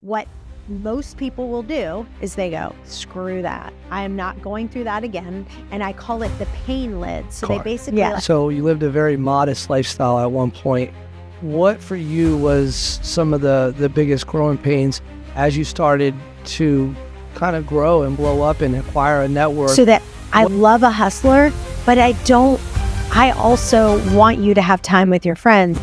what most people will do is they go, screw that. I am not going through that again. And I call it the pain lid. So they basically... Yeah. So you lived a very modest lifestyle at one point. What for you was some of the biggest growing pains as you started to kind of grow and blow up and acquire a network? So that I love a hustler, but I also want you to have time with your friends.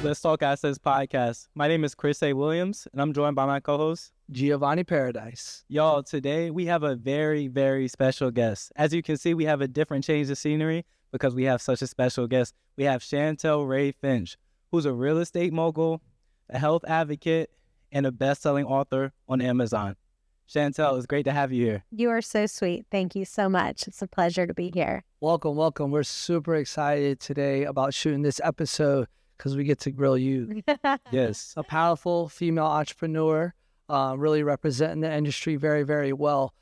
Let's Talk Assets podcast. My name is Chris A. Williams, and I'm joined by my co-host, Giovanni Paradis. Y'all, today we have a very, very special guest. As you can see, we have a different change of scenery because we have such a special guest. We have Chantel Ray Finch, who's a real estate mogul, a health advocate, and a best-selling author on Amazon. Chantel, it's great to have you here. You are so sweet. Thank you so much. It's a pleasure to be here. Welcome, welcome. We're super excited today about shooting this episode because we get to grill you. Yes. A powerful female entrepreneur, really representing the industry very, very well.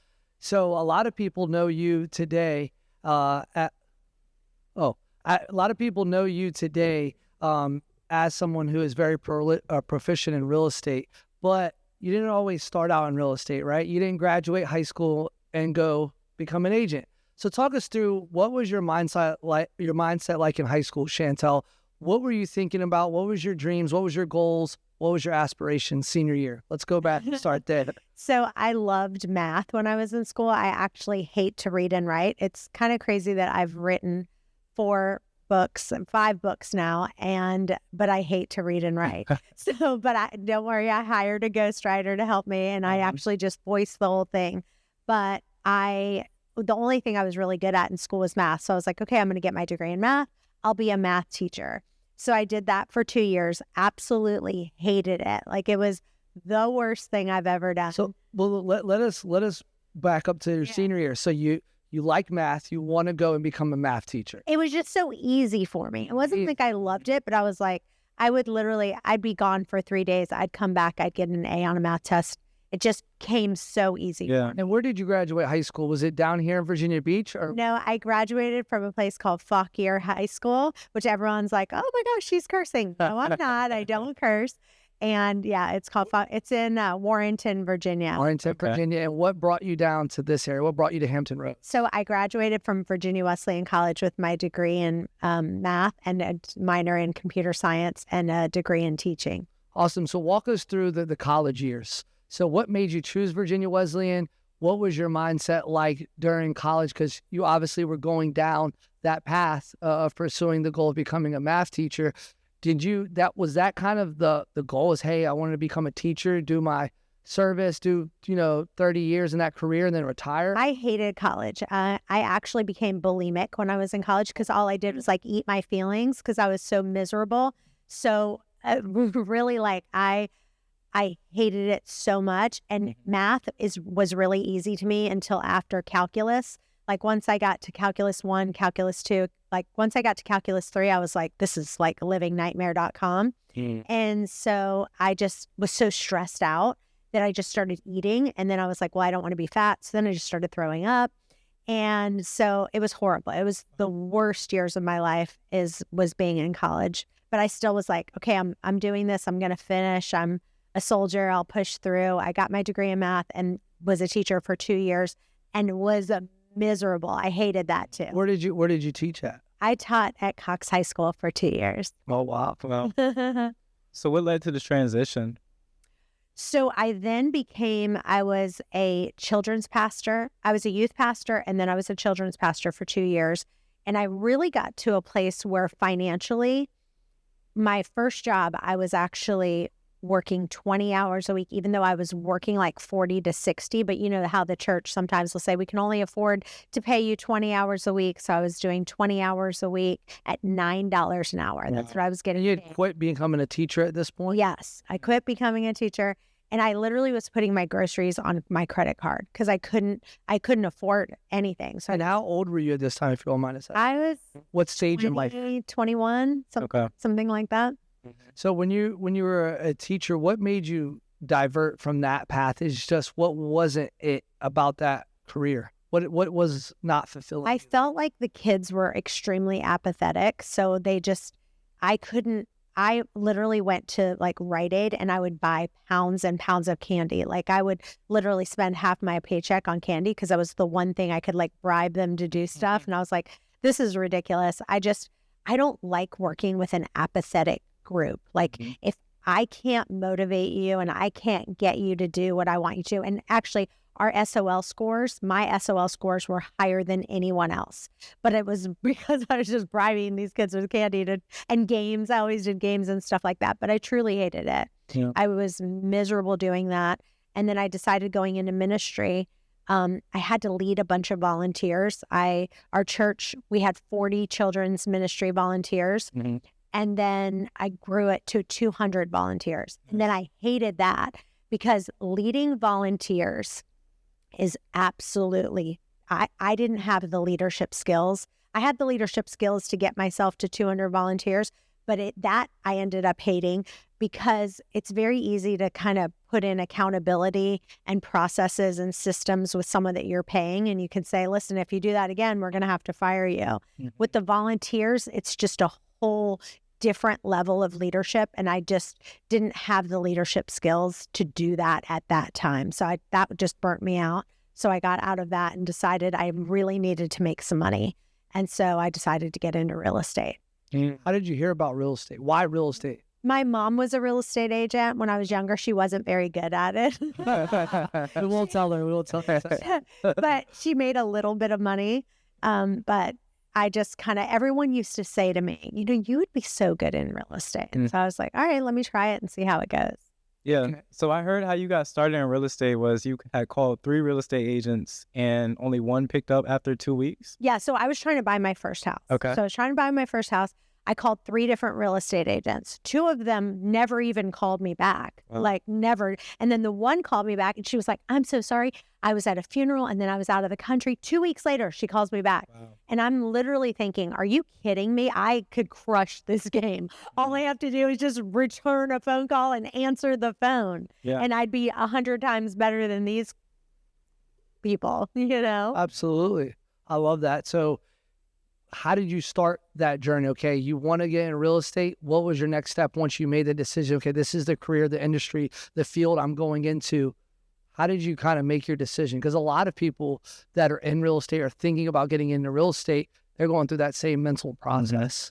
So a lot of people know you today as someone who is very proficient in real estate, but you didn't always start out in real estate, right? You didn't graduate high school and go become an agent. So talk us through, what was your mindset like in high school, Chantel? What were you thinking about? What was your dreams? What was your goals? What was your aspirations senior year? Let's go back and start there. So I loved math when I was in school. I actually hate to read and write. It's kind of crazy that I've written 5 books now, but I hate to read and write. Don't worry, I hired a ghostwriter to help me, and I actually just voiced the whole thing. But the only thing I was really good at in school was math. So I was like, okay, I'm going to get my degree in math. I'll be a math teacher. So I did that for 2 years. Absolutely hated it. Like, it was the worst thing I've ever done. So, well, let us back up to your senior year. So you like math. You want to go and become a math teacher. It was just so easy for me. It wasn't like I loved it, but I was like, I'd be gone for 3 days. I'd come back. I'd get an A on a math test. It just came so easy. Yeah. And where did you graduate high school? Was it down here in Virginia Beach? Or? No, I graduated from a place called Fauquier High School, which everyone's like, oh my gosh, she's cursing. No, I'm not. I don't curse. And yeah, it's in Warrenton, Virginia. Virginia. And what brought you down to this area? What brought you to Hampton Roads? So I graduated from Virginia Wesleyan College with my degree in math and a minor in computer science and a degree in teaching. Awesome. So walk us through the college years. So what made you choose Virginia Wesleyan? What was your mindset like during college? Because you obviously were going down that path of pursuing the goal of becoming a math teacher. Was that kind of the goal is, hey, I wanted to become a teacher, do my service, do 30 years in that career and then retire? I hated college. I actually became bulimic when I was in college because all I did was like eat my feelings because I was so miserable. So really, like, I hated it so much, and math was really easy to me until after calculus. Like, once I got to calculus 1, calculus 2, like once I got to calculus 3, I was like, this is like livingnightmare.com. And so I just was so stressed out that I just started eating, and then I was like, well, I don't want to be fat. So then I just started throwing up. And so it was horrible. It was the worst years of my life was being in college. But I still was like, okay, I'm doing this. I'm going to finish. I'm a soldier. I'll push through. I got my degree in math and was a teacher for 2 years and was miserable. I hated that too. Where did you teach at? I taught at Cox High School for 2 years. Oh, wow. So what led to the transition? So I was a children's pastor. I was a youth pastor, and then I was a children's pastor for 2 years. And I really got to a place where financially, my first job, I was actually working 20 hours a week, even though I was working like 40 to 60. But you know how the church sometimes will say, we can only afford to pay you 20 hours a week. So I was doing 20 hours a week at $9 an hour. That's what I was getting You paid. had quit becoming a teacher at this point? Yes, I quit becoming a teacher. And I literally was putting my groceries on my credit card because I couldn't afford anything. So And how old were you at this time, if you don't mind us asking? I was What stage in life? 21, something like that. So when you were a teacher, what made you divert from that path? Is just what wasn't it about that career? What was not fulfilling? I felt like the kids were extremely apathetic. So I literally went to like Rite Aid and I would buy pounds and pounds of candy. Like I would literally spend half my paycheck on candy because that was the one thing I could like bribe them to do stuff. And I was like, this is ridiculous. I don't like working with an apathetic group. Like if I can't motivate you and I can't get you to do what I want you to. And actually my SOL scores were higher than anyone else. But it was because I was just bribing these kids with candy and games. I always did games and stuff like that. But I truly hated it. Yeah. I was miserable doing that. And then I decided going into ministry, I had to lead a bunch of volunteers. Our church, we had 40 children's ministry volunteers. Mm-hmm. And then I grew it to 200 volunteers. And then I hated that because leading volunteers is absolutely, I didn't have the leadership skills. I had the leadership skills to get myself to 200 volunteers, but that I ended up hating because it's very easy to kind of put in accountability and processes and systems with someone that you're paying. And you can say, listen, if you do that again, we're going to have to fire you. Mm-hmm. With the volunteers, it's just a whole different level of leadership. And I just didn't have the leadership skills to do that at that time. So that just burnt me out. So I got out of that and decided I really needed to make some money. And so I decided to get into real estate. How did you hear about real estate? Why real estate? My mom was a real estate agent. When I was younger, she wasn't very good at it. We won't tell her. But she made a little bit of money. But I just everyone used to say to me, you would be so good in real estate. And so I was like, all right, let me try it and see how it goes. Yeah. Okay. So I heard how you got started in real estate was you had called 3 real estate agents and only one picked up after 2 weeks. Yeah. So I was trying to buy my first house. Okay. So I was trying to buy my first house. I called 3 different real estate agents. 2 of them never even called me back, like never. And then the one called me back and she was like, I'm so sorry. I was at a funeral and then I was out of the country. 2 weeks later, she calls me back. Wow. And I'm literally thinking, are you kidding me? I could crush this game. All I have to do is just return a phone call and answer the phone. Yeah. And I'd be 100 times better than these people, Absolutely. I love that. So how did you start that journey? Okay, you want to get in real estate. What was your next step once you made the decision? Okay, this is the career, the industry, the field I'm going into. How did you kind of make your decision? Because a lot of people that are in real estate are thinking about getting into real estate. They're going through that same mental process.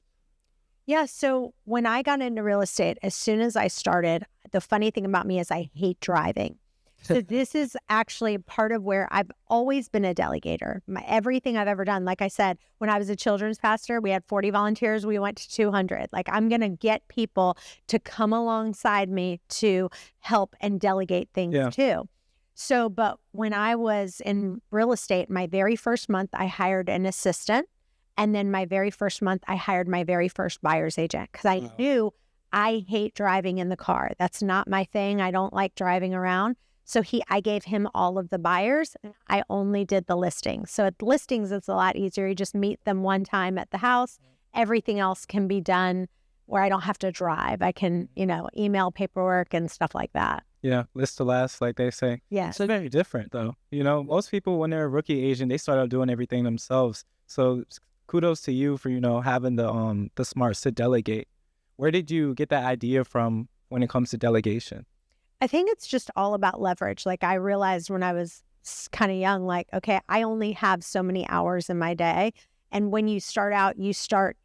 Yeah, so when I got into real estate, as soon as I started, the funny thing about me is I hate driving. So this is actually part of where I've always been a delegator. Everything I've ever done, like I said, when I was a children's pastor, we had 40 volunteers. We went to 200. Like I'm going to get people to come alongside me to help and delegate things too. So, but when I was in real estate, my very first month, I hired an assistant. And then my very first month, I hired my very first buyer's agent because I knew I hate driving in the car. That's not my thing. I don't like driving around. So I gave him all of the buyers. I only did the listings. So at listings, it's a lot easier. You just meet them one time at the house. Everything else can be done where I don't have to drive. I can, email paperwork and stuff like that. Yeah, list to last, like they say. Yeah. It's very different, though. Most people, when they're a rookie agent, they start out doing everything themselves. So kudos to you for, having the smarts to delegate. Where did you get that idea from when it comes to delegation? I think it's just all about leverage. Like I realized when I was kind of young, like, okay, I only have so many hours in my day. And when you start out, you start,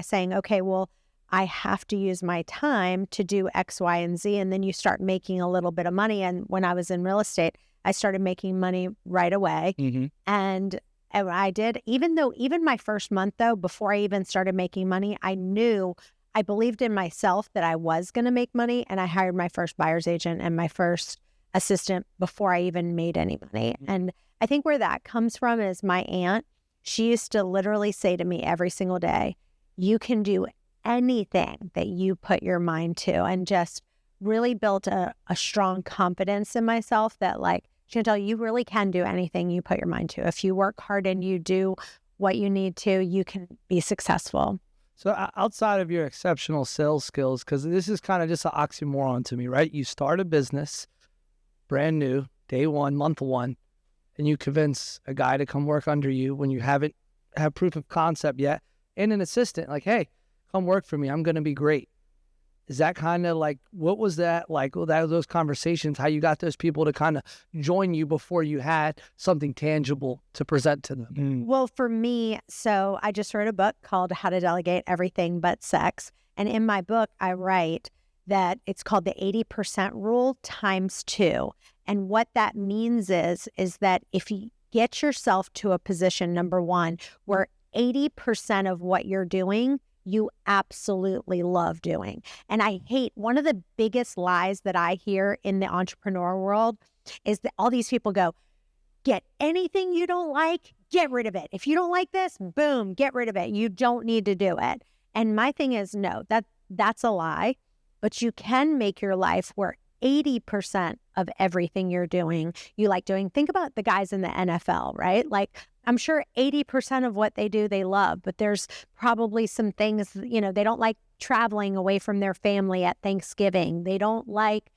saying, okay, well, I have to use my time to do X, Y, and Z. And then you start making a little bit of money. And when I was in real estate, I started making money right away. Mm-hmm. And I did, even my first month, though, before I even started making money, I believed in myself that I was going to make money, and I hired my first buyer's agent and my first assistant before I even made any money. Mm-hmm. And I think where that comes from is my aunt. She used to literally say to me every single day, you can do anything that you put your mind to, and just really built a strong confidence in myself that like, Chantel, you really can do anything you put your mind to. If you work hard and you do what you need to, you can be successful. So outside of your exceptional sales skills, because this is kind of just an oxymoron to me, right? You start a business, brand new, day one, month one, and you convince a guy to come work under you when you haven't have proof of concept yet, and an assistant, like, hey, come work for me. I'm going to be great. Is that kind of like, what was that like, those conversations, how you got those people to kind of join you before you had something tangible to present to them? Well, for me, so I just wrote a book called How to Delegate Everything But Sex. And in my book, I write that it's called the 80% rule times 2. And what that means is that if you get yourself to a position, number one, where 80% of what you're doing, you absolutely love doing. And I hate, one of the biggest lies that I hear in the entrepreneur world is that all these people go, get anything you don't like, get rid of it. If you don't like this, boom, get rid of it. You don't need to do it. And my thing is, no, that's a lie. But you can make your life where 80% of everything you're doing, you like doing. Think about the guys in the NFL, right? Like, I'm sure 80% of what they do, they love, but there's probably some things, you know, they don't like traveling away from their family at Thanksgiving. They don't like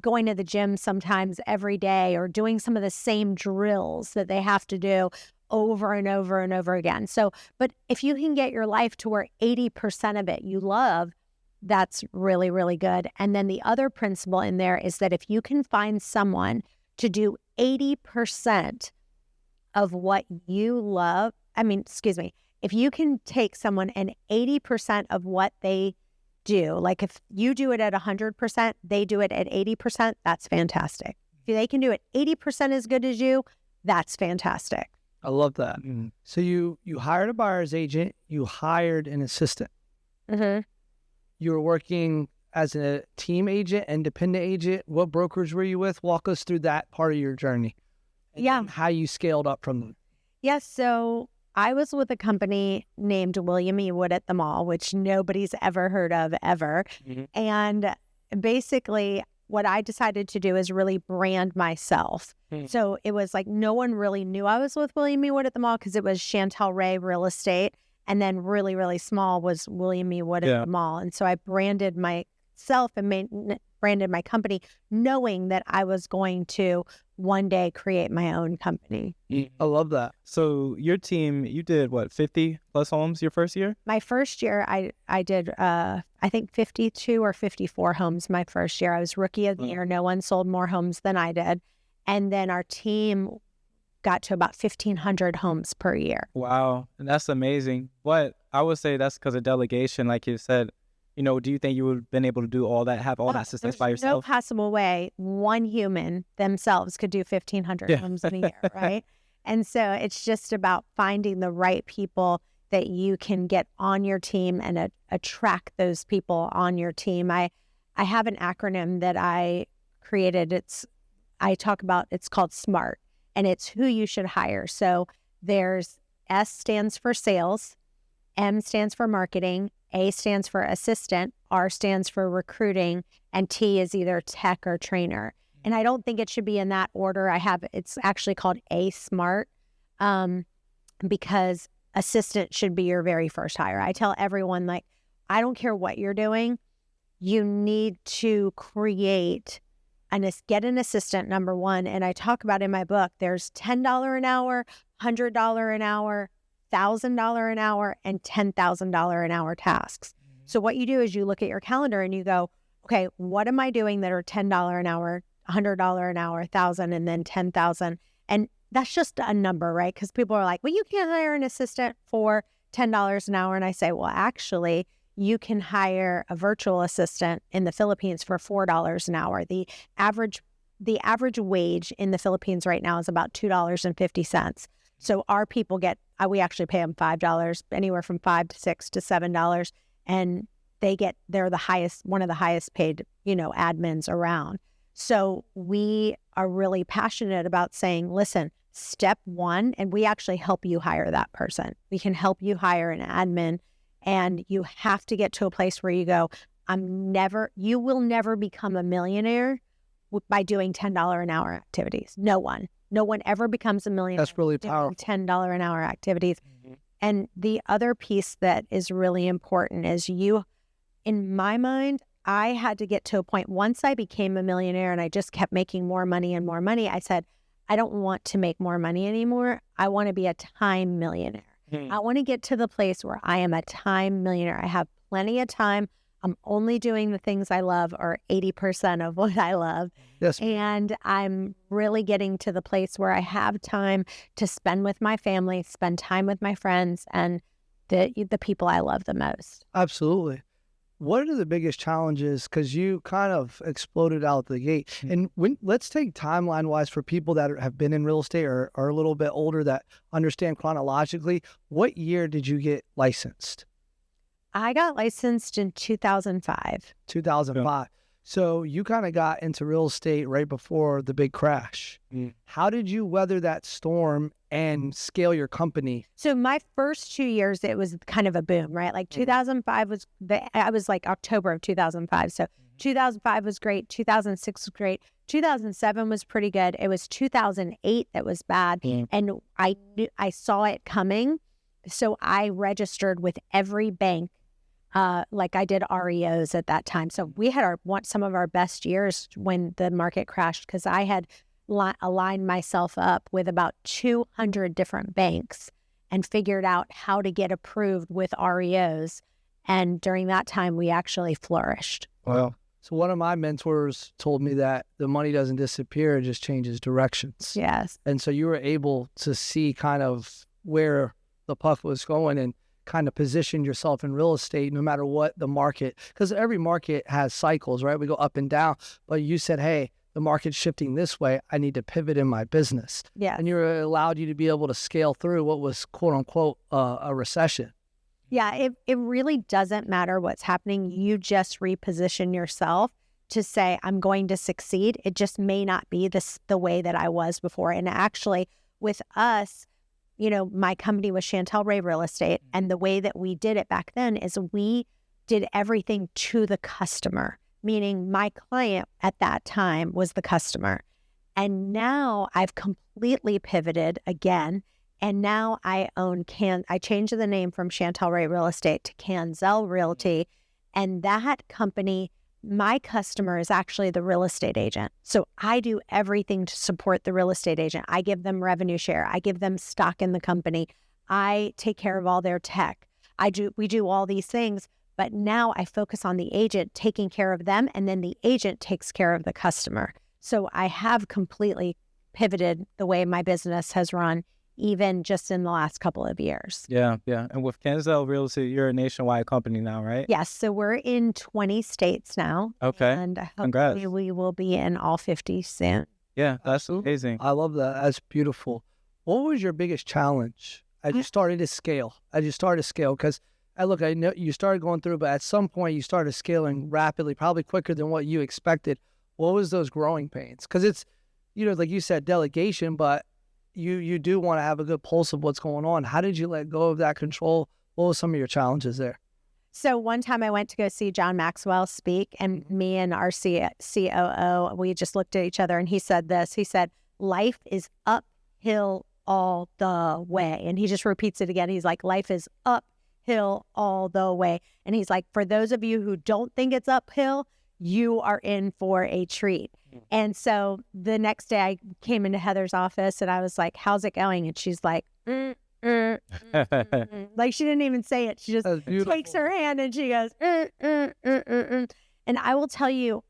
going to the gym sometimes every day, or doing some of the same drills that they have to do over and over and over again. So, but if you can get your life to where 80% of it you love, that's really, really good. And then the other principle in there is that if you can find someone to do 80% of what you love, if you can take someone and 80% of what they do, like if you do it at 100%, they do it at 80%, that's fantastic. If they can do it 80% as good as you, that's fantastic. I love that. So you hired a buyer's agent, you hired an assistant. Mm-hmm. You were working as a team agent, independent agent. What brokers were you with? Walk us through that part of your journey. And how you scaled up from them. Yes. So I was with a company named William E. Wood at the Mall, which nobody's ever heard of ever. Mm-hmm. And basically what I decided to do is really brand myself. Mm-hmm. So it was like no one really knew I was with William E. Wood at the Mall because it was Chantel Ray Real Estate. And then really, really small was William E. Wood at the Mall. And so I branded myself and branded my company knowing that I was going to one day create my own company. I love that. So your team, you did what, 50 plus homes your first year? My first year, I did, I think 52 or 54 homes my first year. I was rookie of the year. No one sold more homes than I did. And then our team got to about 1,500 homes per year. Wow. And that's amazing. But I would say that's because of delegation, like you said. You know, do you think you would have been able to do all that, have all that success by yourself? No possible way one human themselves could do 1,500 homes in a year, right? And so it's just about finding the right people that you can get on your team and attract those people on your team. I have an acronym that I created. It's called SMART, and it's who you should hire. So there's S stands for sales, M stands for marketing, A stands for assistant, R stands for recruiting, and T is either tech or trainer. And I don't think it should be in that order. It's actually called A SMART because assistant should be your very first hire. I tell everyone, like, I don't care what you're doing. You need to get an assistant, number one. And I talk about in my book, there's $10 an hour, $100 an hour, $1,000 an hour, and $10,000 an hour tasks. So what you do is you look at your calendar and you go, okay, what am I doing that are $10 an hour, $100 an hour, 1,000, and then 10,000? And that's just a number, right? Because people are like, well, you can't hire an assistant for $10 an hour. And I say, well, actually, you can hire a virtual assistant in the Philippines for $4 an hour. The average wage in the Philippines right now is about $2.50. So our people we actually pay them $5, anywhere from $5 to $6 to $7, and they're one of the highest paid, admins around. So we are really passionate about saying, listen, step one, and we actually help you hire that person. We can help you hire an admin, and you have to get to a place where you go, you will never become a millionaire by doing $10 an hour activities. No one ever becomes a millionaire. That's really doing powerful. $10 an hour activities. And the other piece that is really important is in my mind, I had to get to a point once I became a millionaire and I just kept making more money and more money. I said, I don't want to make more money anymore. I want to be a time millionaire. I want to get to the place where I am a time millionaire. I have plenty of time. I'm only doing the things I love, or 80% of what I love. Yes. And I'm really getting to the place where I have time to spend with my family, spend time with my friends, and the people I love the most. Absolutely. What are the biggest challenges? Because you kind of exploded out the gate. And let's take timeline wise for people that have been in real estate or are a little bit older that understand chronologically. What year did you get licensed? I got licensed in 2005. 2005. So you kind of got into real estate right before the big crash. How did you weather that storm and scale your company? So my first 2 years, it was kind of a boom, right? Like 2005 I was like October of 2005. So 2005 was great. 2006 was great. 2007 was pretty good. It was 2008 that was bad. And I saw it coming. So I registered with every bank. Like I did REOs at that time. So we had some of our best years when the market crashed, because I had aligned myself up with about 200 different banks and figured out how to get approved with REOs. And during that time, we actually flourished. Wow. So one of my mentors told me that the money doesn't disappear, it just changes directions. Yes. And so you were able to see kind of where the puck was going and kind of position yourself in real estate no matter what the market, because every market has cycles, right? We go up and down, but you said, hey, the market's shifting this way. I need to pivot in my business. Yeah. And you were allowed you to be able to scale through what was quote unquote a recession. Yeah. It really doesn't matter what's happening. You just reposition yourself to say, I'm going to succeed. It just may not be the way that I was before. And actually with us, my company was Chantel Ray Real Estate. And the way that we did it back then is we did everything to the customer, meaning my client at that time was the customer. And now I've completely pivoted again. And now I changed the name from Chantel Ray Real Estate to Canzel Realty. And that company, my customer is actually the real estate agent. So I do everything to support the real estate agent. I give them revenue share. I give them stock in the company. I take care of all their tech. We do all these things, but now I focus on the agent taking care of them, and then the agent takes care of the customer. So I have completely pivoted the way my business has run, even just in the last couple of years. Yeah. And with Canzel Real Estate, you're a nationwide company now, right? Yes. So we're in 20 states now. Okay. And Congrats. hopefully we will be in all 50 soon. Yeah, that's amazing. I love that. That's beautiful. What was your biggest challenge as you started to scale? Because I know you started going through, but at some point you started scaling rapidly, probably quicker than what you expected. What was those growing pains? Because it's, like you said, delegation, but you do want to have a good pulse of what's going on. How did you let go of that control? What were some of your challenges there? So one time I went to go see John Maxwell speak, and me and our COO, we just looked at each other, and he said this. He said, life is uphill all the way. And he just repeats it again. He's like, life is uphill all the way. And he's like, for those of you who don't think it's uphill, you are in for a treat. And so the next day I came into Heather's office and I was like, how's it going? And she's like, like she didn't even say it. She just tweaks her hand and she goes, And I will tell you,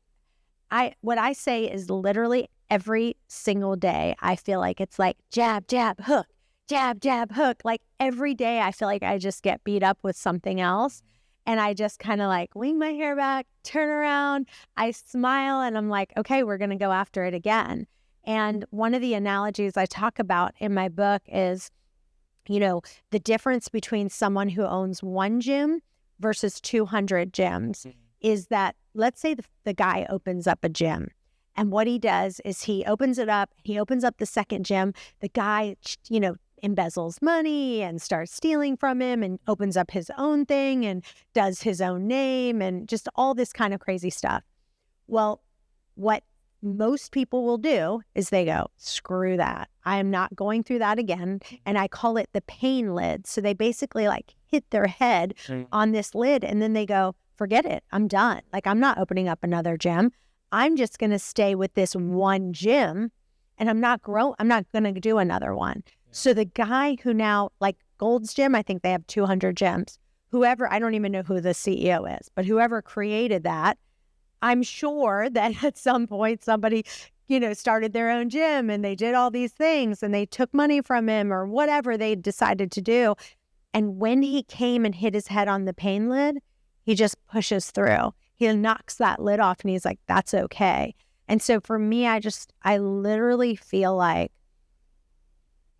what I say is literally every single day, I feel like it's like jab, jab, hook, jab, jab, hook. Like every day I feel like I just get beat up with something else. And I just kind of like wing my hair back, turn around, I smile, and I'm like, okay, we're going to go after it again. And one of the analogies I talk about in my book is, the difference between someone who owns one gym versus 200 gyms is that, let's say the guy opens up a gym. And what he does is he opens it up, he opens up the second gym. The guy, embezzles money and starts stealing from him and opens up his own thing and does his own name and just all this kind of crazy stuff. Well, what most people will do is they go, screw that. I am not going through that again. And I call it the pain lid. So they basically like hit their head on this lid and then they go, forget it. I'm done. Like, I'm not opening up another gym. I'm just going to stay with this one gym and I'm not going to do another one. So the guy who now, like Gold's Gym, I think they have 200 gyms. Whoever, I don't even know who the CEO is, but whoever created that, I'm sure that at some point somebody, started their own gym and they did all these things and they took money from him or whatever they decided to do. And when he came and hit his head on the pain lid, he just pushes through. He knocks that lid off and he's like, that's okay. And so for me, I literally feel like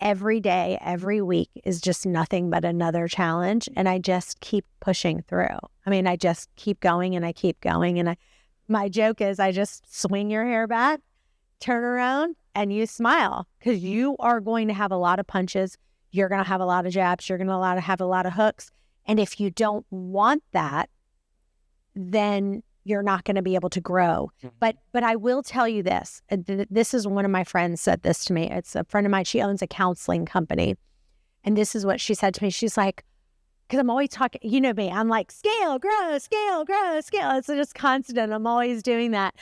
every day, every week is just nothing but another challenge. And I just keep pushing through. I mean, I just keep going and I keep going. And my joke is I just swing your hair back, turn around, and you smile because you are going to have a lot of punches. You're going to have a lot of jabs. You're going to have a lot of hooks. And if you don't want that, then you're not going to be able to grow. But I will tell you this. This is one of my friends said this to me. It's a friend of mine. She owns a counseling company. And this is what she said to me. She's like, because I'm always talking, you know me, I'm like, scale, grow, scale, grow, scale. It's just constant. I'm always doing that.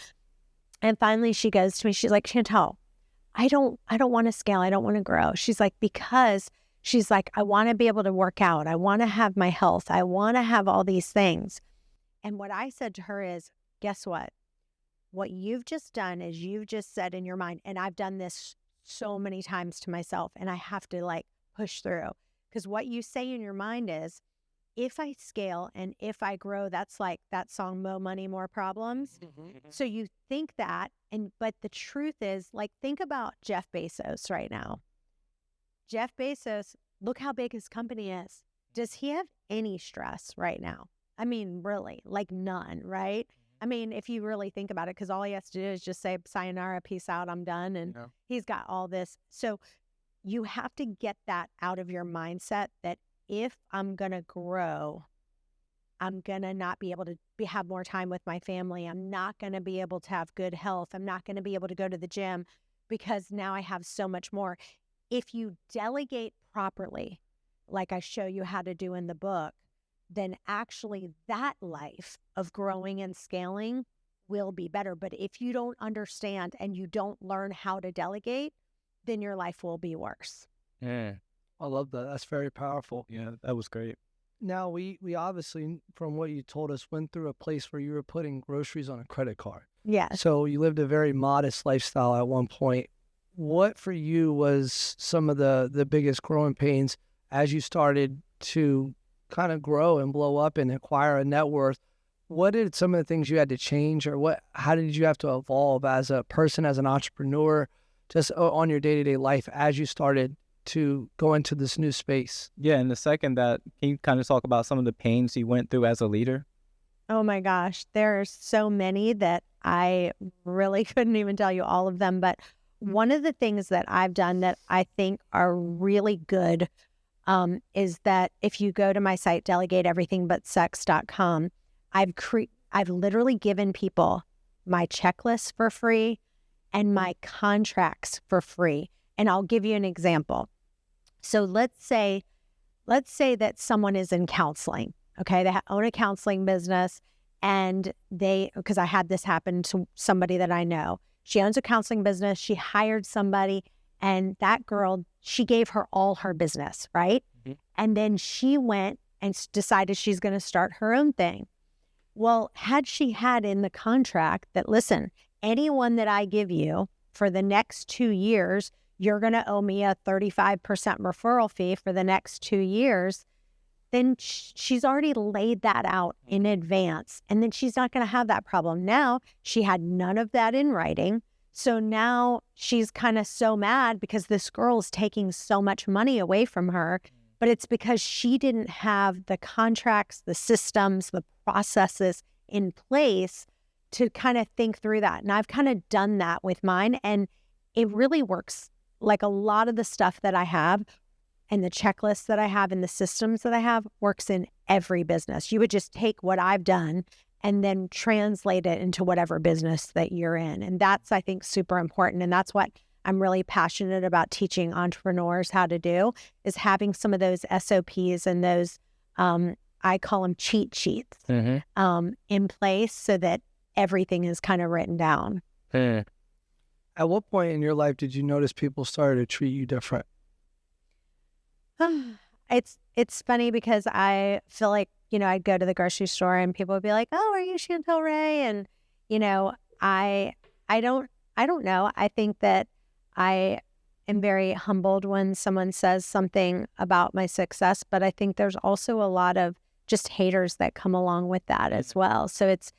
And finally she goes to me, she's like, Chantel, I don't want to scale. I don't want to grow. She's like, because she's like, I want to be able to work out. I want to have my health. I want to have all these things. And what I said to her is, guess what? What you've just done is you've just said in your mind, and I've done this so many times to myself, and I have to like push through. Because what you say in your mind is, if I scale and if I grow, that's like that song, Mo Money, More Problems. So you think that, but the truth is, like, think about Jeff Bezos right now. Jeff Bezos, look how big his company is. Does he have any stress right now? I mean, really, like none, right? I mean, if you really think about it, because all he has to do is just say, sayonara, peace out, I'm done. And he's got all this. So you have to get that out of your mindset that if I'm going to grow, I'm going to not be able to have more time with my family. I'm not going to be able to have good health. I'm not going to be able to go to the gym because now I have so much more. If you delegate properly, like I show you how to do in the book, then actually that life of growing and scaling will be better. But if you don't understand and you don't learn how to delegate, then your life will be worse. Yeah, I love that. That's very powerful. Yeah, that was great. Now, we obviously, from what you told us, went through a place where you were putting groceries on a credit card. Yeah. So you lived a very modest lifestyle at one point. What for you was some of the biggest growing pains as you started to kind of grow and blow up and acquire a net worth? What did some of the things you had to change, or how did you have to evolve as a person, as an entrepreneur, just on your day-to-day life as you started to go into this new space? Yeah, and the second that, can you kind of talk about some of the pains you went through as a leader? Oh my gosh, there are so many that I really couldn't even tell you all of them. But one of the things that I've done that I think are really good is that if you go to my site, delegateeverythingbutsex.com, I've literally given people my checklist for free and my contracts for free. And I'll give you an example. So let's say that someone is in counseling. Okay, they own a counseling business, and because I had this happen to somebody that I know. She owns a counseling business. She hired somebody, and that girl, she gave her all her business, right? And then she went and decided she's going to start her own thing. Well, had she had in the contract that, listen, anyone that I give you for the next 2 years, you're going to owe me a 35% referral fee for the next 2 years, then she's already laid that out in advance. And then she's not going to have that problem. Now, she had none of that in writing. So now she's kind of so mad because this girl is taking so much money away from her. But it's because she didn't have the contracts, the systems, the processes in place to kind of think through that. And I've kind of done that with mine. And it really works. Like a lot of the stuff that I have and the checklists that I have and the systems that I have works in every business. You would just take what I've done and then translate it into whatever business that you're in. And that's, I think, super important. And that's what I'm really passionate about teaching entrepreneurs how to do, is having some of those SOPs and those, I call them cheat sheets, in place so that everything is kind of written down. At what point in your life did you notice people started to treat you different? It's funny because I feel like, I'd go to the grocery store and people would be like, "Oh, are you Chantel Ray?" And, I don't know. I think that I am very humbled when someone says something about my success, but I think there's also a lot of just haters that come along with that as well. So it's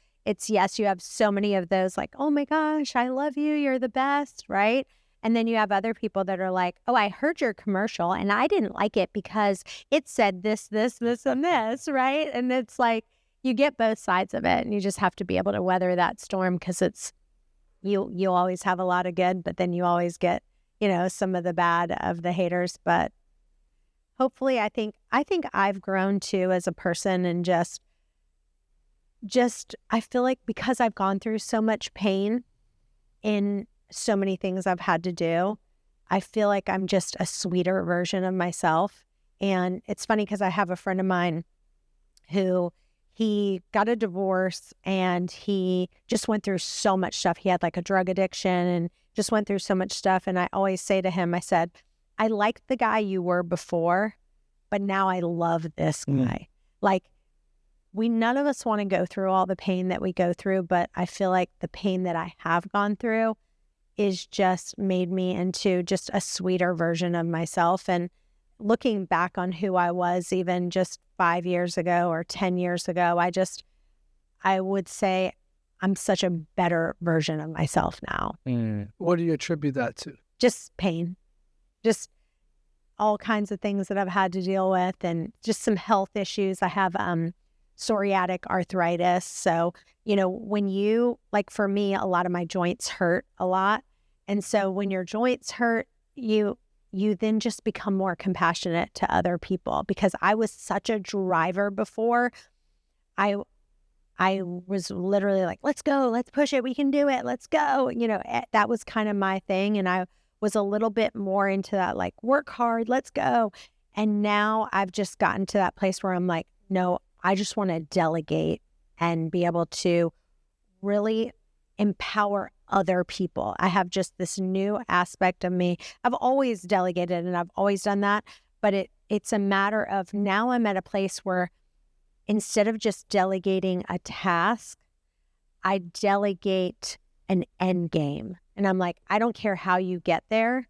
yes, you have so many of those like, "Oh my gosh, I love you. You're the best," right? And then you have other people that are like, "Oh, I heard your commercial and I didn't like it because it said this, this, this, and this," right? And it's like, you get both sides of it and you just have to be able to weather that storm, because it's, you always have a lot of good, but then you always get, some of the bad of the haters. But hopefully I think I've grown too as a person, and just I feel like because I've gone through so much pain in so many things I've had to do, I feel like I'm just a sweeter version of myself. And it's funny because I have a friend of mine who, he got a divorce and he just went through so much stuff. He had like a drug addiction and just went through so much stuff. And I always say to him, I said, "I liked the guy you were before, but now I love this guy." Like, none of us want to go through all the pain that we go through, but I feel like the pain that I have gone through is just made me into just a sweeter version of myself. And looking back on who I was even just 5 years ago or 10 years ago, I would say I'm such a better version of myself now. What do you attribute that to? Just pain, just all kinds of things that I've had to deal with, and just some health issues. I have psoriatic arthritis. So, when you, like for me, a lot of my joints hurt a lot. And so when your joints hurt, you then just become more compassionate to other people, because I was such a driver before. I was literally like, "Let's go, let's push it, we can do it, let's go." That was kind of my thing. And I was a little bit more into that, like, work hard, let's go. And now I've just gotten to that place where I'm like, no, I just want to delegate and be able to really empower other people. I have just this new aspect of me. I've always delegated and I've always done that, but it's a matter of, now I'm at a place where instead of just delegating a task, I delegate an end game. And I'm like, I don't care how you get there.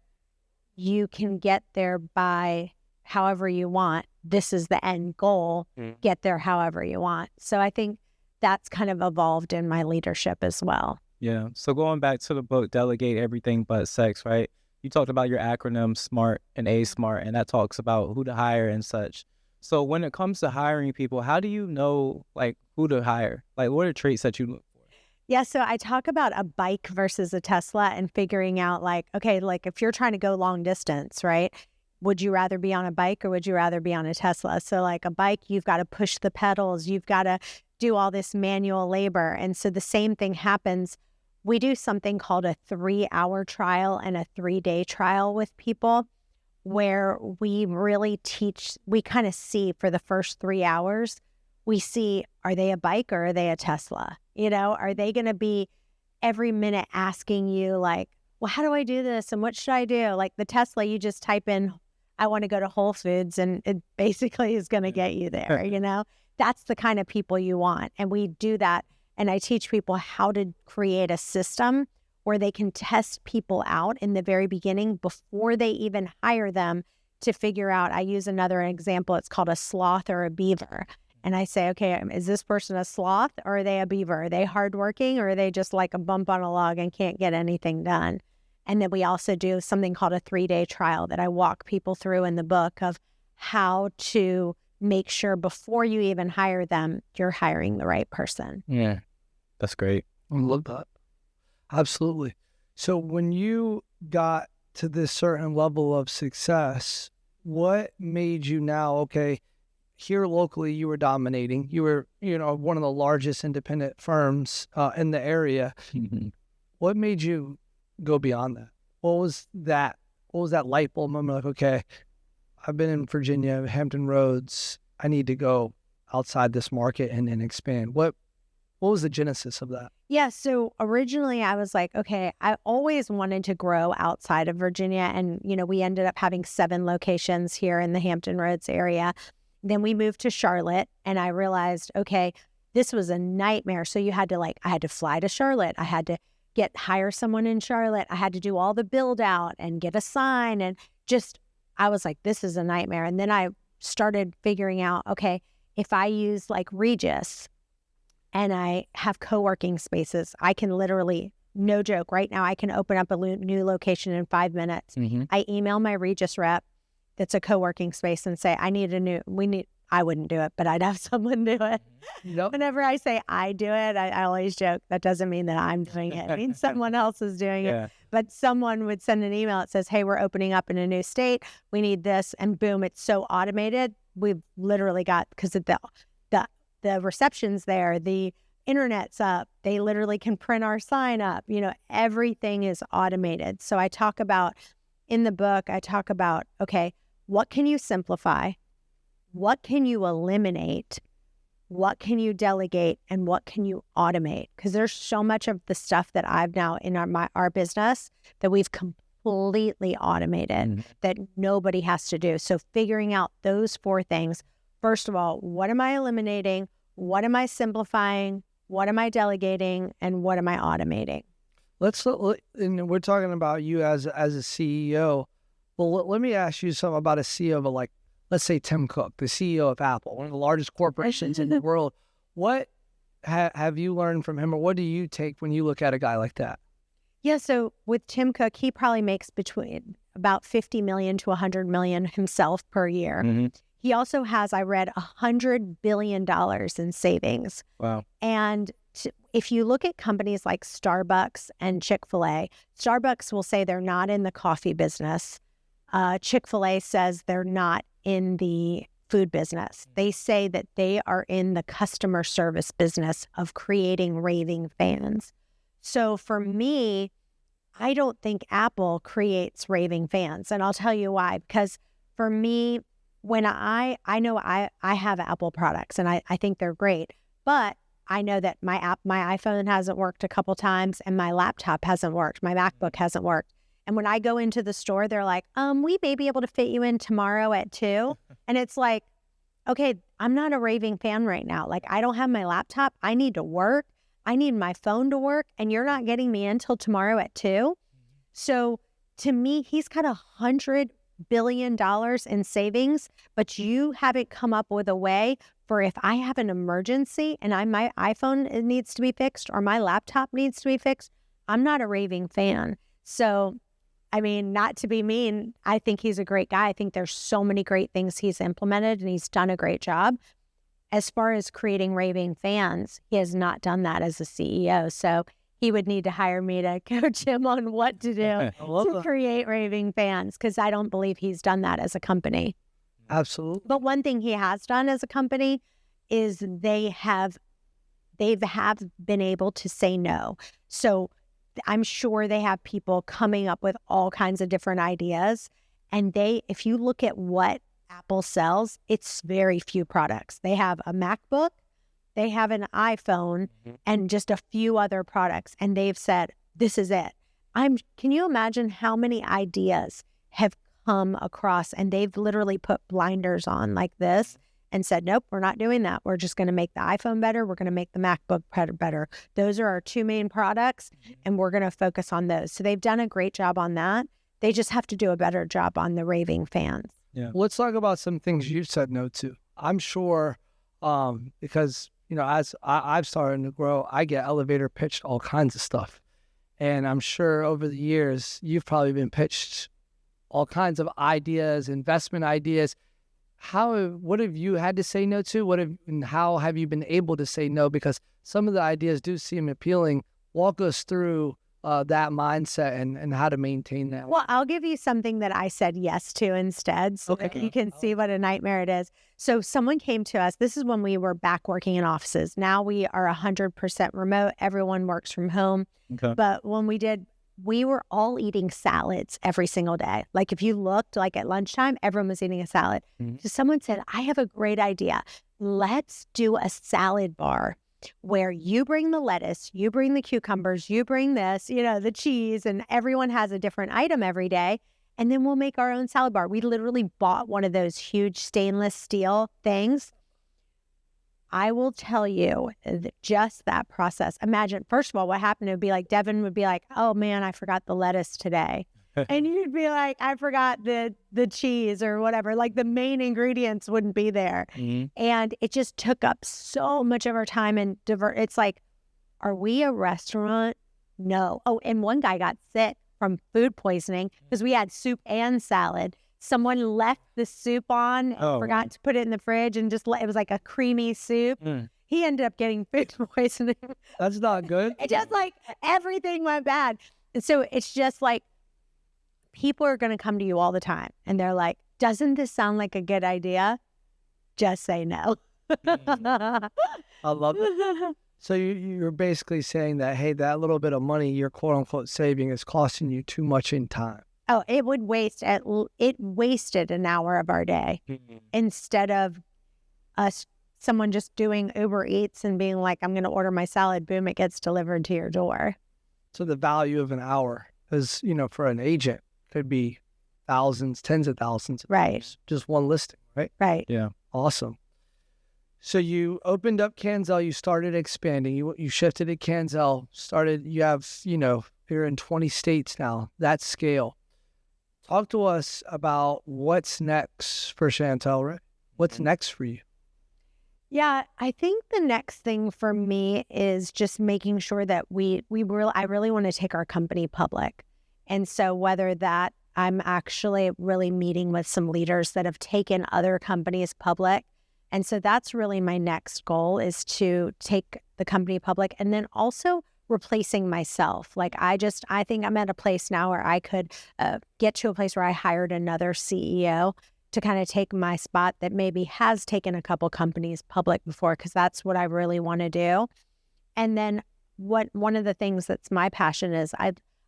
You can get there by however you want. This is the end goal. Get there however you want. So I think that's kind of evolved in my leadership as well. Yeah. So going back to the book, Delegate Everything But Sex, right? You talked about your acronym SMART and A SMART, and that talks about who to hire and such. So when it comes to hiring people, how do you know like who to hire? Like, what are traits that you look for? Yeah, so I talk about a bike versus a Tesla and figuring out like, okay, like if you're trying to go long distance, right? Would you rather be on a bike or would you rather be on a Tesla? So like a bike, you've got to push the pedals, you've got to do all this manual labor. And so the same thing happens. We do something called a 3-hour trial and a 3-day trial with people, where we really teach, we kind of see for the first 3 hours, we see, are they a bike or are they a Tesla? Are they going to be every minute asking you like, well, how do I do this? And what should I do? Like the Tesla, you just type in, I want to go to Whole Foods, and it basically is going to get you there, That's the kind of people you want. And we do that. And I teach people how to create a system where they can test people out in the very beginning before they even hire them, to figure out. I use another example. It's called a sloth or a beaver. And I say, okay, is this person a sloth or are they a beaver? Are they hardworking or are they just like a bump on a log and can't get anything done? And then we also do something called a 3-day trial that I walk people through in the book of how to make sure before you even hire them, you're hiring the right person. Yeah, that's great. I love that. Absolutely. So when you got to this certain level of success, what made you now, okay, here locally you were dominating. You were, one of the largest independent firms in the area. What made you go beyond that? What was that? What was that light bulb moment? Like, okay, I've been in Virginia, Hampton Roads. I need to go outside this market and expand. What was the genesis of that? Yeah, so originally I was like, okay, I always wanted to grow outside of Virginia. And, we ended up having 7 locations here in the Hampton Roads area. Then we moved to Charlotte and I realized, okay, this was a nightmare. So I had to fly to Charlotte. I had to hire someone in Charlotte. I had to do all the build out and get a sign and I was like, this is a nightmare. And then I started figuring out, okay, if I use like Regis and I have co-working spaces, I can literally, no joke, right now I can open up a new location in 5 minutes. I email my Regis rep that's a co-working space and say, I wouldn't do it, but I'd have someone do it. Nope. Whenever I say I do it, I always joke, that doesn't mean that I'm doing it. It means someone else is doing it. But someone would send an email that says, hey, we're opening up in a new state. We need this. And boom, it's so automated. We've literally got, because of the reception's there, the internet's up. They literally can print our sign up. Everything is automated. So in the book, I talk about, okay, what can you simplify? What can you eliminate? What can you delegate? And what can you automate? Because there's so much of the stuff that I've now in our business that we've completely automated that nobody has to do. So figuring out those 4 things. First of all, what am I eliminating? What am I simplifying? What am I delegating? And what am I automating? And we're talking about you as a CEO. Well, let me ask you something about a CEO of let's say Tim Cook, the CEO of Apple, one of the largest corporations in the world. What have you learned from him, or what do you take when you look at a guy like that? Yeah, so with Tim Cook, he probably makes between about 50 million to 100 million himself per year. He also has, I read, $100 billion in savings. Wow. And if you look at companies like Starbucks and Chick-fil-A, Starbucks will say they're not in the coffee business. Chick-fil-A says they're not in the food business. They say that they are in the customer service business of creating raving fans. So for me, I don't think Apple creates raving fans. And I'll tell you why. Because for me, when I know I have Apple products and I think they're great, but I know that my iPhone hasn't worked a couple times and my laptop hasn't worked. My MacBook hasn't worked. And when I go into the store, they're like, we may be able to fit you in tomorrow at 2. And it's like, okay, I'm not a raving fan right now. Like, I don't have my laptop. I need to work. I need my phone to work. And you're not getting me in till tomorrow at 2. So to me, he's got $100 billion in savings, but you haven't come up with a way for if I have an emergency and my iPhone needs to be fixed or my laptop needs to be fixed, I'm not a raving fan. So I mean, not to be mean, I think he's a great guy. I think there's so many great things he's implemented and he's done a great job. As far as creating raving fans, he has not done that as a CEO. So he would need to hire me to coach him on what to do to create raving fans, because I don't believe he's done that as a company. Absolutely. But one thing he has done as a company is they have been able to say no. So I'm sure they have people coming up with all kinds of different ideas. And if you look at what Apple sells, it's very few products. They have a MacBook, they have an iPhone, and just a few other products. And they've said, this is it. Can you imagine how many ideas have come across and they've literally put blinders on like this and said, nope, we're not doing that. We're just going to make the iPhone better. We're going to make the MacBook better. Those are our 2 main products, and we're going to focus on those. So they've done a great job on that. They just have to do a better job on the raving fans. Yeah. Let's talk about some things you said no to. I'm sure because, as I've started to grow, I get elevator pitched all kinds of stuff. And I'm sure over the years, you've probably been pitched all kinds of ideas, investment ideas. What have you had to say no to? And how have you been able to say no? Because some of the ideas do seem appealing. Walk us through that mindset and how to maintain that? Well, I'll give you something that I said yes to instead so that you can see what a nightmare it is. So someone came to us. This is when we were back working in offices. Now we are 100% remote. Everyone works from home. Okay. But when we were all eating salads every single day. Like if you looked like at lunchtime, everyone was eating a salad. So someone said, I have a great idea. Let's do a salad bar where you bring the lettuce, you bring the cucumbers, you bring this, the cheese, and everyone has a different item every day. And then we'll make our own salad bar. We literally bought one of those huge stainless steel things. I will tell you just that process. Imagine, first of all, what happened. It would be like, Devin would be like, oh man, I forgot the lettuce today. And you'd be like, I forgot the cheese or whatever. Like the main ingredients wouldn't be there. And it just took up so much of our time and it's like, are we a restaurant? No. Oh, and one guy got sick from food poisoning because we had soup and salad. Someone left the soup on and forgot to put it in the fridge and it was like a creamy soup. He ended up getting food poisoning. That's not good. It just like everything went bad. And so it's just like, people are going to come to you all the time and they're like, doesn't this sound like a good idea? Just say no. I love it. So you're basically saying that, hey, that little bit of money you're quote unquote saving is costing you too much in time. Oh, it wasted an hour of our day instead of someone just doing Uber Eats and being like, I'm going to order my salad. Boom, it gets delivered to your door. So the value of an hour is, for an agent could be thousands, tens of thousands. Right. Just one listing, right? Right. Yeah. Awesome. So you opened up Canzel, you started expanding, you shifted to Canzel, you have, you're in 20 states now, that scale. Talk to us about what's next for Chantel Ray. What's next for you? Yeah, I think the next thing for me is just making sure that I really want to take our company public. And so whether that I'm actually really meeting with some leaders that have taken other companies public. And so that's really my next goal is to take the company public and then also replacing myself. Like I think I'm at a place now where I could get to a place where I hired another CEO to kind of take my spot that maybe has taken a couple companies public before, because that's what I really want to do. And then one of the things that's my passion is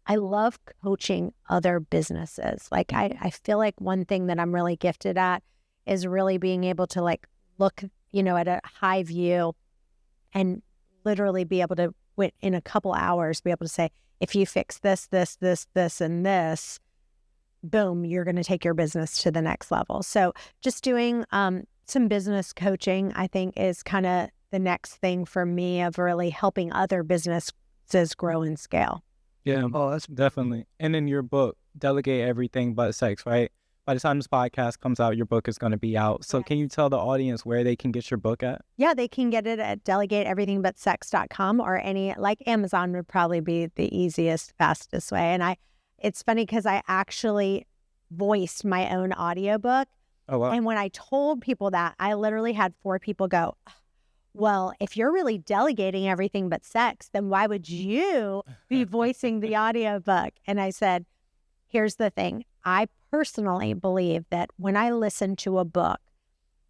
I love coaching other businesses. Like I feel like one thing that I'm really gifted at is really being able to like look, at a high view and literally be able to, in a couple hours, be able to say, if you fix this, this, this, this, and this, boom, you're going to take your business to the next level. So just doing some business coaching, I think, is kind of the next thing for me of really helping other businesses grow and scale. Yeah. Oh, that's definitely. And in your book, Delegate Everything But Sex, right? By the time this podcast comes out, your book is going to be out. So Can you tell the audience where they can get your book at? Yeah, they can get it at delegateeverythingbutsex.com or Amazon would probably be the easiest, fastest way. And it's funny because I actually voiced my own audiobook. Oh, wow. And when I told people that, I literally had 4 people go, well, if you're really delegating everything but sex, then why would you be voicing the audiobook? And I said, here's the thing. I personally believe that when I listen to a book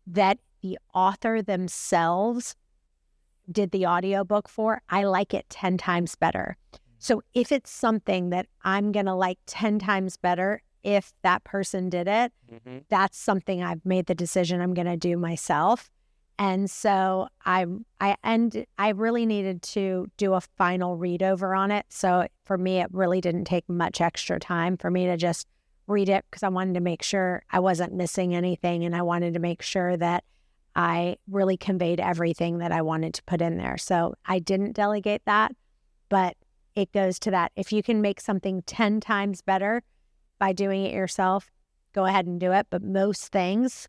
that the author themselves did the audiobook for, I like it 10 times better. So if it's something that I'm going to like 10 times better, if that person did it, that's something I've made the decision I'm going to do myself. And so I really needed to do a final read over on it. So for me, it really didn't take much extra time for me to just read it because I wanted to make sure I wasn't missing anything. And I wanted to make sure that I really conveyed everything that I wanted to put in there. So I didn't delegate that, but it goes to that. If you can make something 10 times better by doing it yourself, go ahead and do it. But most things,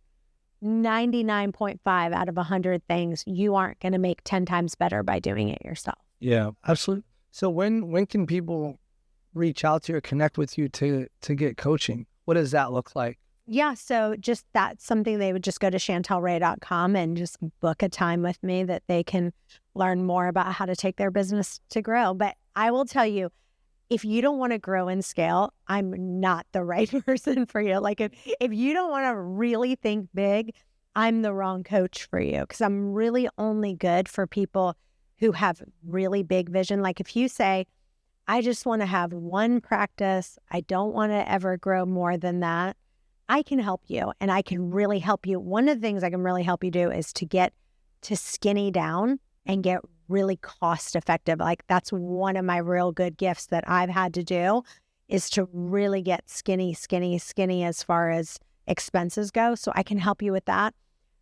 99.5 out of 100 things, you aren't going to make 10 times better by doing it yourself. Yeah, absolutely. So when can people reach out to you or connect with you to get coaching? What does that look like? Yeah, so just that's something they would just go to chantelray.com and just book a time with me that they can learn more about how to take their business to grow. But I will tell you, if you don't want to grow and scale, I'm not the right person for you. Like if you don't want to really think big, I'm the wrong coach for you, because I'm really only good for people who have really big vision. Like if you say, I just want to have one practice, I don't want to ever grow more than that, I can help you, and I can really help you. One of the things I can really help you do is to get to skinny down and get really cost effective. Like that's one of my real good gifts that I've had to do, is to really get skinny as far as expenses go. So I can help you with that.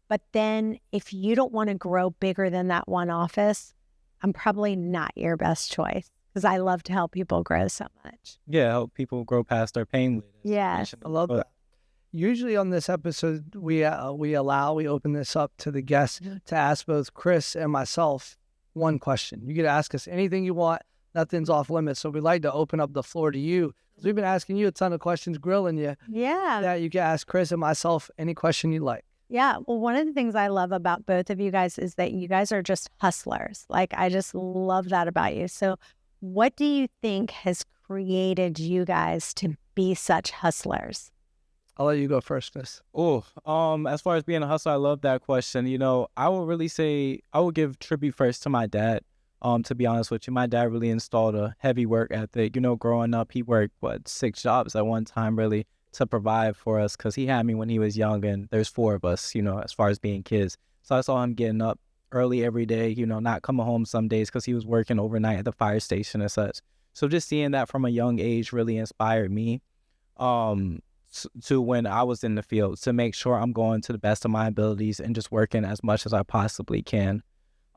But then if you don't want to grow bigger than that one office, I'm probably not your best choice, because I love to help people grow so much. Yeah, help people grow past their pain. Yes. I love that. Usually on this episode, we open this up to the guests to ask both Chris and myself one question. You get to ask us anything you want. Nothing's off limits. So we'd like to open up the floor to you, because we've been asking you a ton of questions, grilling you. Yeah. That you can ask Chris and myself any question you like. Yeah. Well, one of the things I love about both of you guys is that you guys are just hustlers. Like, I just love that about you. So what do you think has created you guys to be such hustlers? I'll let you go first, Chris. Oh, as far as being a hustler, I love that question. You know, I would really say I would give tribute first to my dad. To be honest with you, my dad really installed a heavy work ethic. You know, growing up, he worked 6 jobs at one time, really, to provide for us, because he had me when he was young, and there's 4 of us, you know, as far as being kids. So I saw him getting up early every day, you know, not coming home some days because he was working overnight at the fire station and such. So just seeing that from a young age really inspired me. To when I was in the field, to make sure I'm going to the best of my abilities and just working as much as I possibly can.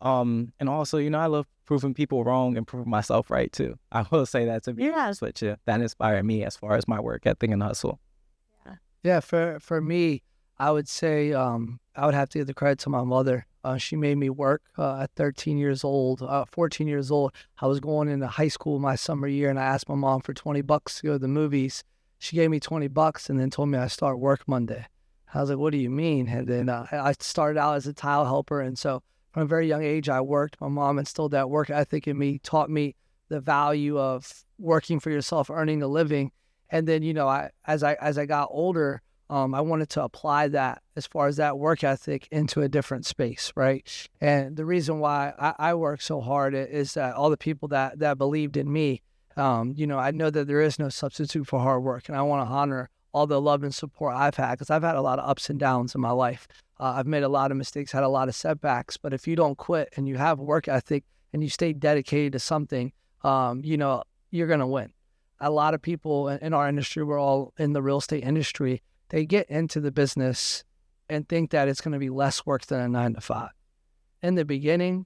And also, you know, I love proving people wrong and proving myself right too. I will say that, to be honest with you, that inspired me as far as my work ethic and hustle. Yeah, for me, I would say I would have to give the credit to my mother. She made me work at 13 years old, 14 years old. I was going into high school my summer year, and I asked my mom for $20 to go to the movies. She gave me $20 and then told me I start work Monday. I was like, what do you mean? And then I started out as a tile helper. And so from a very young age, I worked. My mom instilled that work ethic in me, taught me the value of working for yourself, earning a living. And then, you know, as I got older, I wanted to apply that, as far as that work ethic, into a different space, right? And the reason why I work so hard is that all the people that believed in me, you know, I know that there is no substitute for hard work, and I want to honor all the love and support I've had, because I've had a lot of ups and downs in my life. I've made a lot of mistakes, had a lot of setbacks, but if you don't quit and you have work ethic and you stay dedicated to something, you know, you're going to win. A lot of people in our industry, we're all in the real estate industry, they get into the business and think that it's going to be less work than a 9-to-5. In the beginning,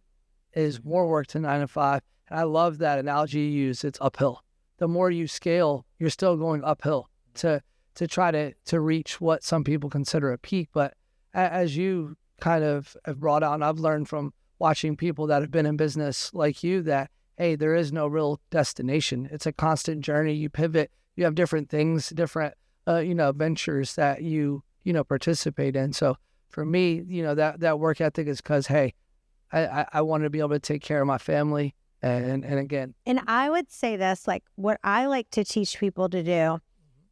it is more work than 9-to-5. And I love that analogy you use. It's uphill. The more you scale, you're still going uphill to try to reach what some people consider a peak. But as you kind of have brought out, and I've learned from watching people that have been in business like you, that, hey, there is no real destination. It's a constant journey. You pivot. You have different things, different, you know, ventures that you know, participate in. So for me, you know, that work ethic is because, hey, I want to be able to take care of my family. And again. And I would say this, like, what I like to teach people to do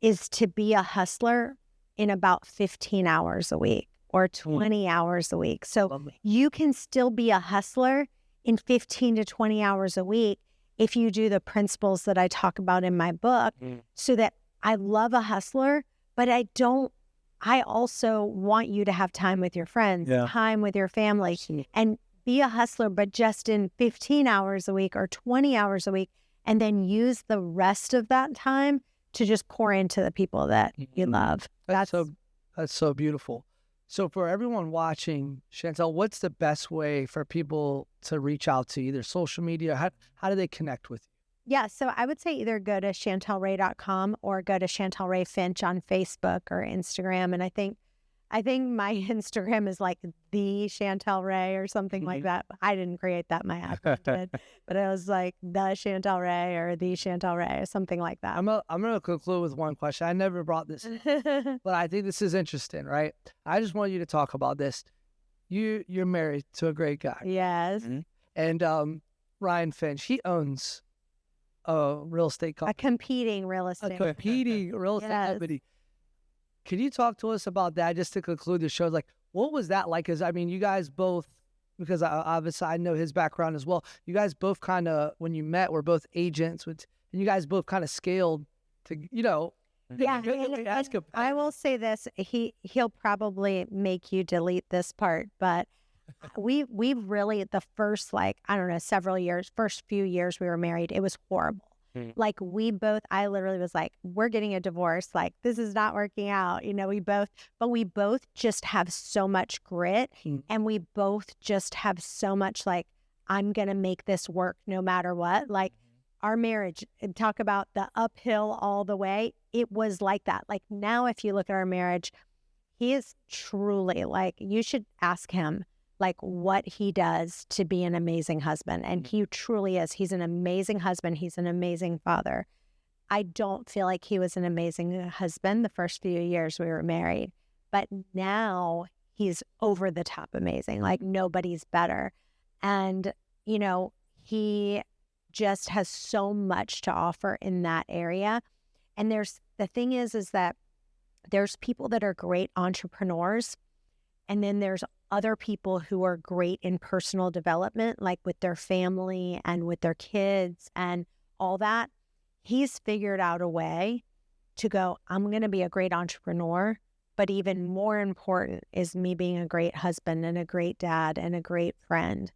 is to be a hustler in about 15 hours a week or 20 hours a week. So you can still be a hustler in 15 to 20 hours a week if you do the principles that I talk about in my book. So that I love a hustler, but I also want you to have time with your friends, time with your family, and be a hustler, but just in 15 hours a week or 20 hours a week, and then use the rest of that time to just pour into the people that you love. That's so beautiful. So for everyone watching, Chantel, what's the best way for people to reach out to you, either social media? How do they connect with you? Yeah, so I would say either go to chantelray.com or go to Chantel Ray Finch on Facebook or Instagram. And I think my Instagram is like the Chantel Ray or something like that. I didn't create that, my husband did, but it was like the Chantel Ray or the Chantel Ray or something like that. I'm going to conclude with one question. I never brought this up, but I think this is interesting, right? I just want you to talk about this. You're married to a great guy. Yes. And Ryan Finch, he owns real estate A company. competing real A estate. competing real estate Yes. company. Can you talk to us about that just to conclude the show? Like, what was that like? Because, I mean, you guys both, because obviously I know his background as well. You guys both kind of, when you met, were both agents, and you guys both kind of scaled to, Yeah, and I will say this: he'll probably make you delete this part, but we've really the first several years, first few years we were married, it was horrible. Like I literally was like, we're getting a divorce. Like this is not working out. But we both just have so much grit, and we both just have so much like, I'm gonna make this work no matter what. Like. Our marriage, and talk about the uphill all the way. It was like that. Like now, if you look at our marriage, he is truly like, you should ask him like what he does to be an amazing husband. And he truly is. He's an amazing husband. He's an amazing father. I don't feel like he was an amazing husband the first few years we were married, but now he's over the top amazing. Like nobody's better. And, he just has so much to offer in that area. And the thing is that there's people that are great entrepreneurs, and then there's other people who are great in personal development, like with their family and with their kids and all that. He's figured out a way to go, I'm going to be a great entrepreneur, but even more important is me being a great husband and a great dad and a great friend.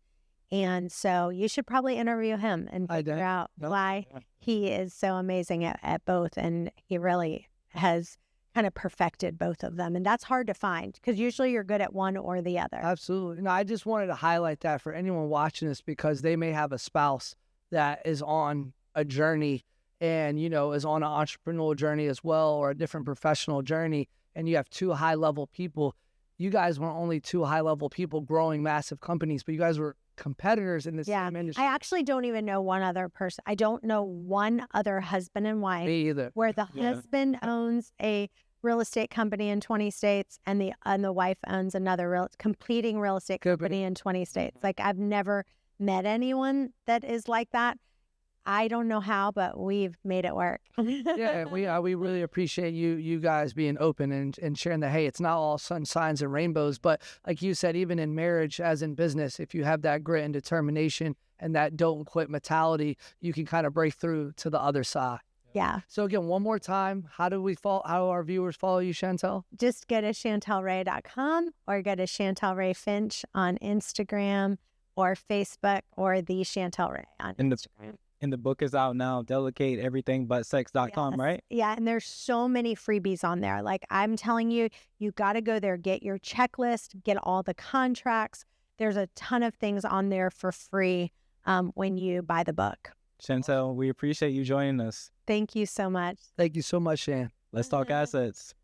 And so you should probably interview him and figure out why he is so amazing at both. And he really has kind of perfected both of them. And that's hard to find because usually you're good at one or the other. Absolutely. No, I just wanted to highlight that for anyone watching this because they may have a spouse that is on a journey and, is on an entrepreneurial journey as well, or a different professional journey. And you have two high-level people. You guys weren't only two high-level people growing massive companies, but you guys were competitors in the same industry. I actually don't even know one other person. I don't know one other husband and wife. Me either. Where the husband owns a real estate company in 20 states and the wife owns another competing real estate company in 20 states. Like I've never met anyone that is like that. I don't know how, but we've made it work. Yeah, we really appreciate you guys being open and sharing that, hey, it's not all sunshines and rainbows, but like you said, even in marriage as in business, if you have that grit and determination and that don't quit mentality, you can kind of break through to the other side. Yeah. So again, one more time, how do our viewers follow you, Chantel? Just go to chantelray.com or go to Chantel Ray Finch on Instagram or Facebook or the Chantel Ray on Instagram. And the book is out now, Delegate Everything But Sex.com, right? Yeah, and there's so many freebies on there. Like I'm telling you, you got to go there, get your checklist, get all the contracts. There's a ton of things on there for free when you buy the book. Chantel, we appreciate you joining us. Thank you so much. Thank you so much, Shan. Let's talk assets.